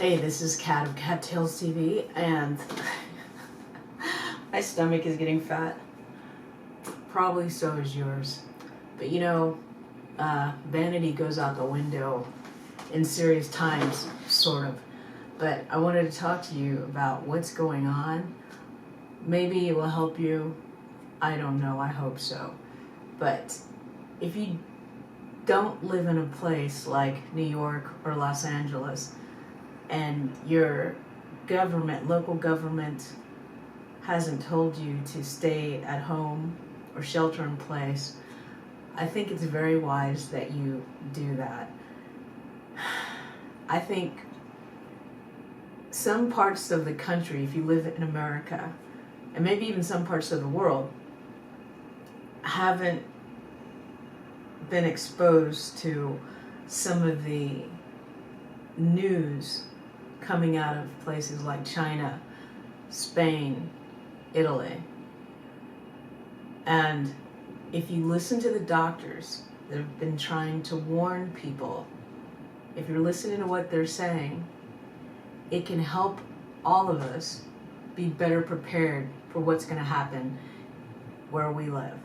Hey, this is Kat of Kattalestv, and my stomach is getting fat. Probably so is yours. But vanity goes out the window in serious times, sort of. But I wanted to talk to you about what's going on. Maybe it will help you. I don't know, I hope so. But if you don't live in a place like New York or Los Angeles, and your government, local government, hasn't told you to stay at home or shelter in place, I think it's very wise that you do that. I think some parts of the country, if you live in America, and maybe even some parts of the world, haven't been exposed to some of the news coming out of places like China, Spain, Italy. And if you listen to the doctors that have been trying to warn people, if you're listening to what they're saying, it can help all of us be better prepared for what's going to happen where we live.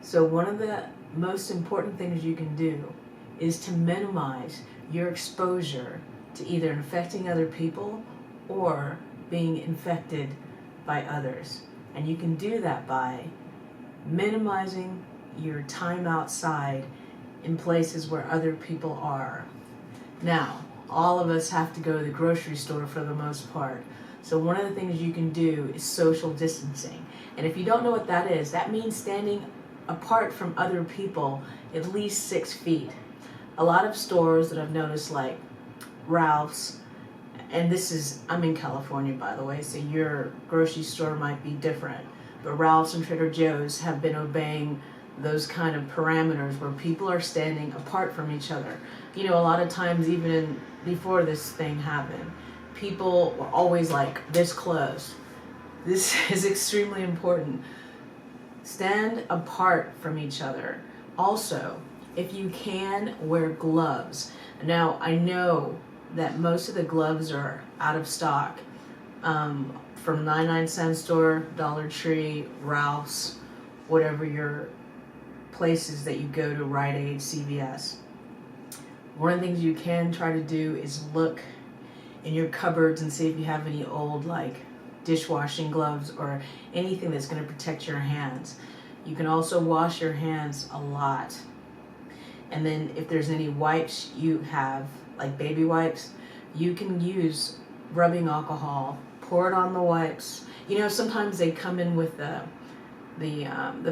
So one of the most important things you can do is to minimize your exposure to either infecting other people or being infected by others. And you can do that by minimizing your time outside in places where other people are. Now, all of us have to go to the grocery store for the most part. So one of the things you can do is social distancing. And if you don't know what that is, that means standing apart from other people at least 6 feet. A lot of stores that I've noticed, like Ralph's, and I'm in California, by the way, so your grocery store might be different, but Ralph's and Trader Joe's have been obeying those kind of parameters where people are standing apart from each other. A lot of times, even before this thing happened, people were always like this close. This is extremely important. Stand apart from each other. Also, if you can, wear gloves. Now, I know that most of the gloves are out of stock from 99-cent store, Dollar Tree, Ralph's, whatever your places that you go to, Rite Aid, CVS. One of the things you can try to do is look in your cupboards and see if you have any old dishwashing gloves or anything that's going to protect your hands. You can also wash your hands a lot. And then if there's any wipes you have, like baby wipes, you can use rubbing alcohol, pour it on the wipes. Sometimes they come in with the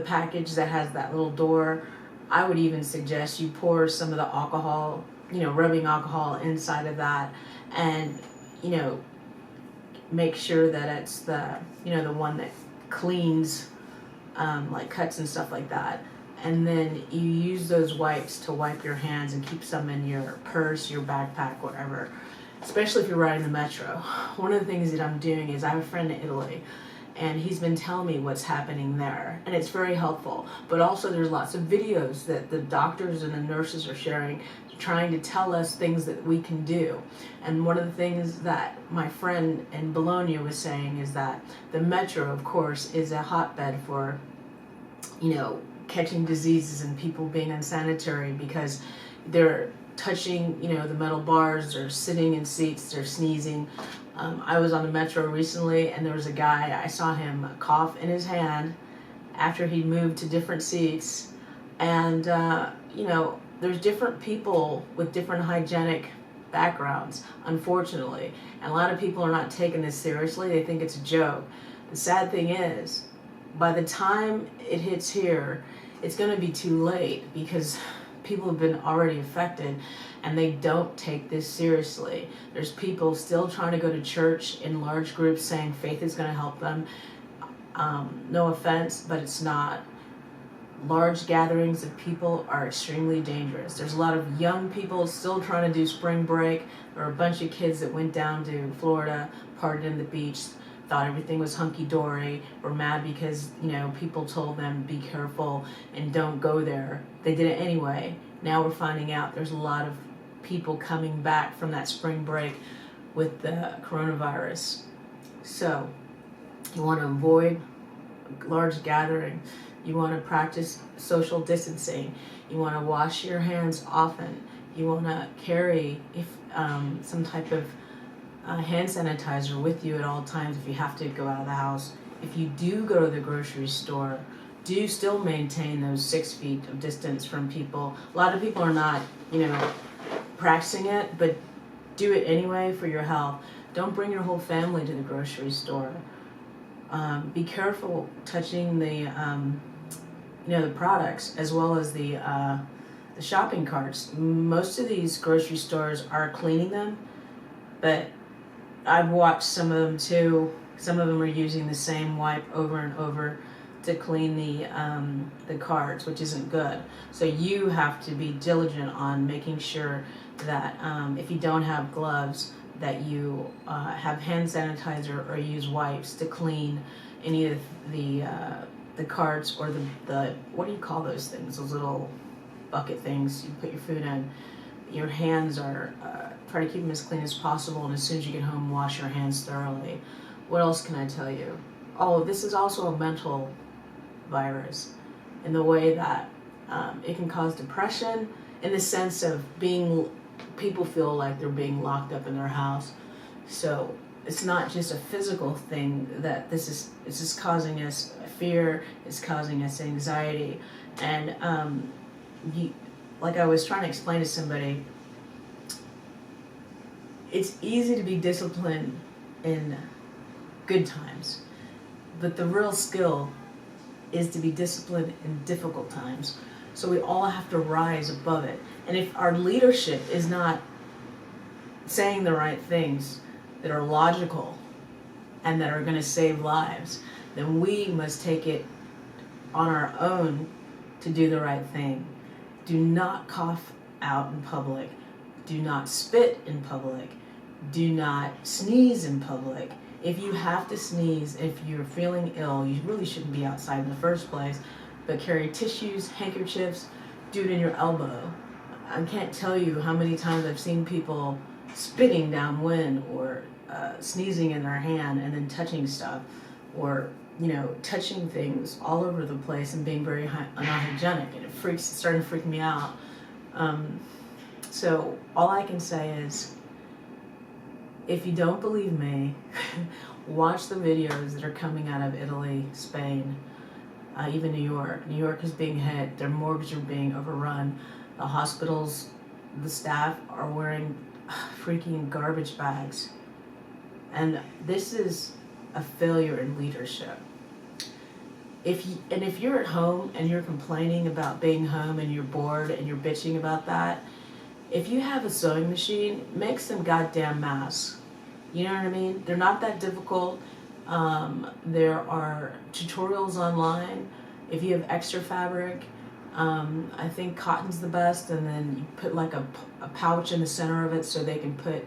package that has that little door. I would even suggest you pour some of the alcohol, rubbing alcohol inside of that, and make sure that it's the one that cleans like cuts and stuff like that. And then you use those wipes to wipe your hands and keep some in your purse, your backpack, whatever, especially if you're riding the metro. One of the things that I'm doing is I have a friend in Italy, and he's been telling me what's happening there, and it's very helpful. But also there's lots of videos that the doctors and the nurses are sharing, trying to tell us things that we can do. And one of the things that my friend in Bologna was saying is that the metro, of course, is a hotbed for, catching diseases and people being unsanitary because they're touching, the metal bars, they're sitting in seats, they're sneezing. I was on the metro recently, and there was a guy, I saw him cough in his hand after he'd moved to different seats. And, there's different people with different hygienic backgrounds, unfortunately. And a lot of people are not taking this seriously. They think it's a joke. The sad thing is, by the time it hits here, it's going to be too late because people have been already affected and they don't take this seriously. There's people still trying to go to church in large groups saying faith is going to help them. No offense, but it's not. Large gatherings of people are extremely dangerous. There's a lot of young people still trying to do spring break. There are a bunch of kids that went down to Florida, partied in the beach, thought everything was hunky-dory, were mad because, people told them be careful and don't go there. They did it anyway. Now we're finding out there's a lot of people coming back from that spring break with the coronavirus. So you want to avoid large gathering. You want to practice social distancing. You want to wash your hands often. You want to carry some type of hand sanitizer with you at all times if you have to go out of the house. If you do go to the grocery store, do still maintain those 6 feet of distance from people. A lot of people are not, practicing it, but do it anyway for your health. Don't bring your whole family to the grocery store. Be careful touching the products as well as the shopping carts. Most of these grocery stores are cleaning them, but I've watched some of them too. Some of them are using the same wipe over and over to clean the carts, which isn't good. So you have to be diligent on making sure that if you don't have gloves, that you have hand sanitizer or use wipes to clean any of the carts or the what do you call those things? Those little bucket things you put your food in. Your hands are try to keep them as clean as possible, and as soon as you get home, wash your hands thoroughly. What else can I tell you? Oh, this is also a mental virus in the way that it can cause depression in the sense of people feel like they're being locked up in their house. So it's not just a physical thing that it's just causing us fear, it's causing us anxiety. And like I was trying to explain to somebody, it's easy to be disciplined in good times, but the real skill is to be disciplined in difficult times. So we all have to rise above it. And if our leadership is not saying the right things that are logical and that are going to save lives, then we must take it on our own to do the right thing. Do not cough out in public. Do not spit in public. Do not sneeze in public. If you have to sneeze, if you're feeling ill, you really shouldn't be outside in the first place, but carry tissues, handkerchiefs, do it in your elbow. I can't tell you how many times I've seen people spitting downwind or sneezing in their hand and then touching stuff, or touching things all over the place and being very unhygienic, and it's starting to freak me out. So all I can say is, if you don't believe me, watch the videos that are coming out of Italy, Spain, even New York. New York is being hit. Their morgues are being overrun. The hospitals, the staff are wearing freaking garbage bags. And this is a failure in leadership. If you're at home and you're complaining about being home and you're bored and you're bitching about that, if you have a sewing machine, make some goddamn masks. You know what I mean? They're not that difficult. There are tutorials online. If you have extra fabric, I think cotton's the best, and then you put like a pouch in the center of it so they can put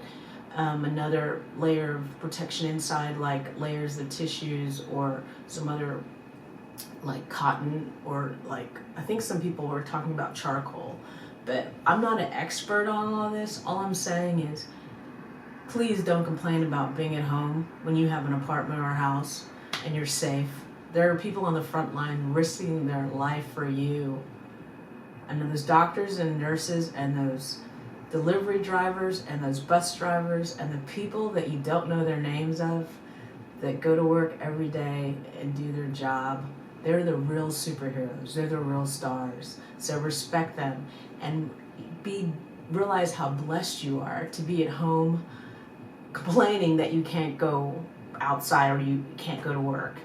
another layer of protection inside, like layers of tissues or some other like cotton, or like I think some people were talking about charcoal. But I'm not an expert on all this. All I'm saying is, please don't complain about being at home when you have an apartment or a house and you're safe. There are people on the front line risking their life for you. And those doctors and nurses and those delivery drivers and those bus drivers and the people that you don't know their names of that go to work every day and do their job, they're the real superheroes. They're the real stars. So respect them and realize how blessed you are to be at home complaining that you can't go outside or you can't go to work.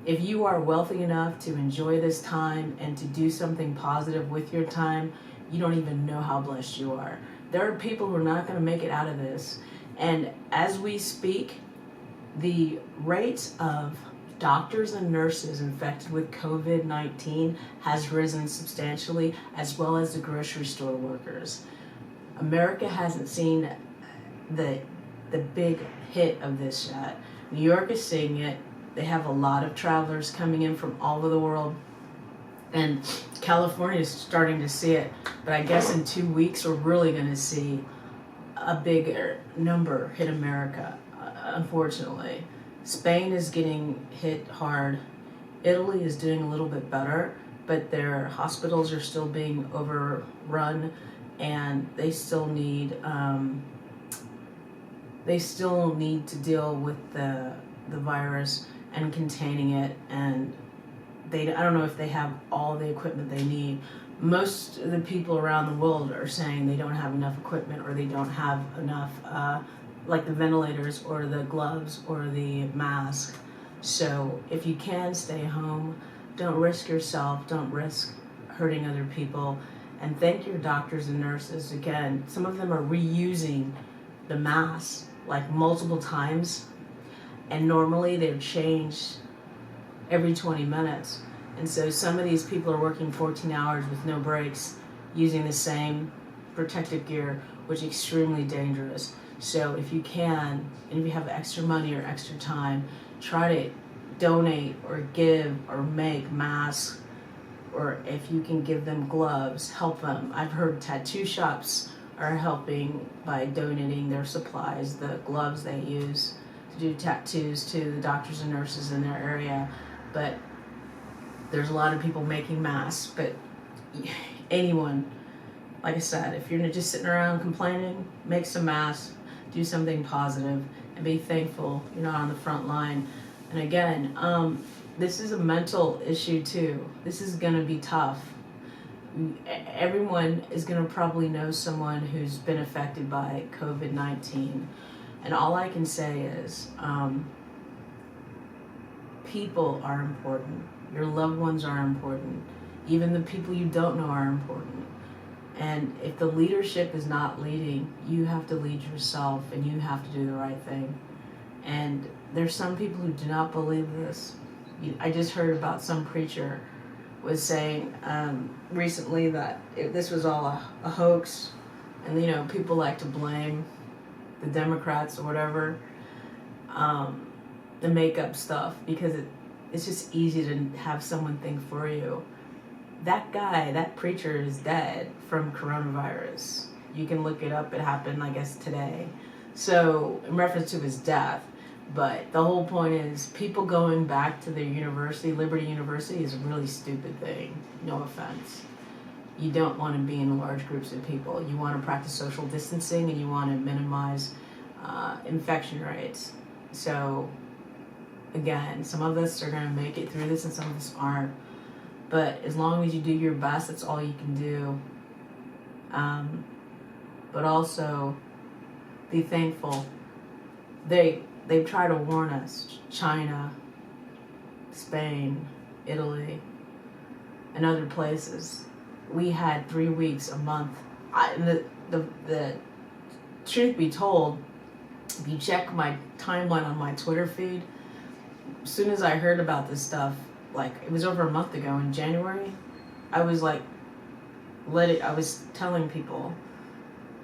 If you are wealthy enough to enjoy this time and to do something positive with your time, you don't even know how blessed you are. There are people who are not going to make it out of this. And as we speak, the rates of doctors and nurses infected with COVID-19 has risen substantially, as well as the grocery store workers. America hasn't seen the big hit of this yet. New York is seeing it. They have a lot of travelers coming in from all over the world. And California is starting to see it. But I guess in 2 weeks, we're really going to see a bigger number hit America, unfortunately. Spain is getting hit hard. Italy is doing a little bit better, but their hospitals are still being overrun, and they still need to deal with the virus and containing it. And I don't know if they have all the equipment they need. Most of the people around the world are saying they don't have enough equipment, or they don't have enough like the ventilators or the gloves or the mask. So if you can, stay home. Don't risk yourself. Don't risk hurting other people. And thank your doctors and nurses. Again, some of them are reusing the masks like multiple times, and normally they're changed every 20 minutes. And so some of these people are working 14 hours with no breaks, using the same protective gear, which is extremely dangerous. So if you can, and if you have extra money or extra time, try to donate or give or make masks, or if you can give them gloves, help them. I've heard tattoo shops are helping by donating their supplies, the gloves they use to do tattoos, to the doctors and nurses in their area. But there's a lot of people making masks. But anyone, like I said, if you're just sitting around complaining, make some masks, do something positive, and be thankful you're not on the front line. And again, this is a mental issue too. This is going to be tough. Everyone is going to probably know someone who's been affected by COVID-19. And all I can say is, people are important. Your loved ones are important. Even the people you don't know are important. And if the leadership is not leading, you have to lead yourself, and you have to do the right thing. And there's some people who do not believe this. I just heard about some preacher was saying recently that this was all a hoax, and people like to blame the Democrats or whatever, the make up stuff, because it's just easy to have someone think for you. That guy, that preacher, is dead from coronavirus. You can look it up. It happened, I guess, today. So, in reference to his death. But the whole point is, people going back to their university, Liberty University, is a really stupid thing. No offense. You don't want to be in large groups of people. You want to practice social distancing, and you want to minimize infection rates. So, again, some of us are going to make it through this, and some of us aren't. But as long as you do your best, that's all you can do. But also, be thankful. They've tried to warn us. China, Spain, Italy, and other places. We had 3 weeks, a month. The truth be told, if you check my timeline on my Twitter feed, as soon as I heard about this stuff, like, it was over a month ago in January, I was like, I was telling people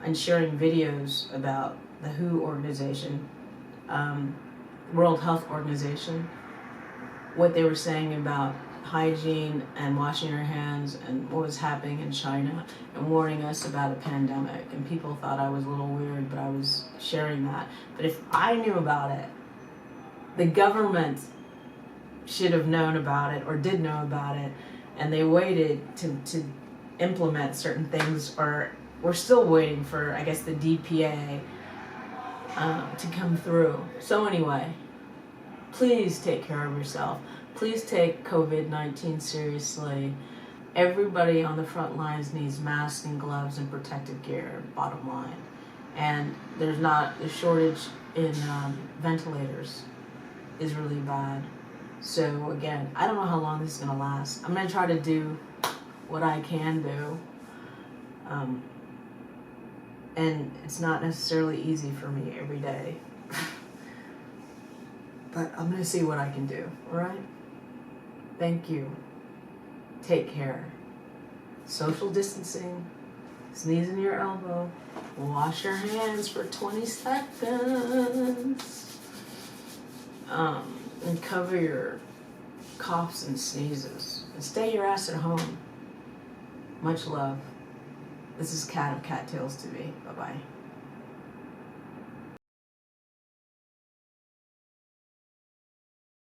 and sharing videos about the WHO organization, World Health Organization, what they were saying about hygiene and washing your hands and what was happening in China, and warning us about a pandemic. And people thought I was a little weird, but I was sharing that. But if I knew about it, the government should have known about it, or did know about it, and they waited to implement certain things, or we're still waiting for, I guess, the DPA to come through. So anyway, please take care of yourself. Please take COVID-19 seriously. Everybody on the front lines needs masks and gloves and protective gear, bottom line. And there's not a shortage in ventilators is really bad. So again, I don't know how long this is going to last. I'm going to try to do what I can do. And it's not necessarily easy for me every day. But I'm going to see what I can do, all right? Thank you. Take care. Social distancing. Sneeze in your elbow. Wash your hands for 20 seconds. And cover your coughs and sneezes. And stay your ass at home. Much love. This is Kat of Kattalestv. Bye-bye.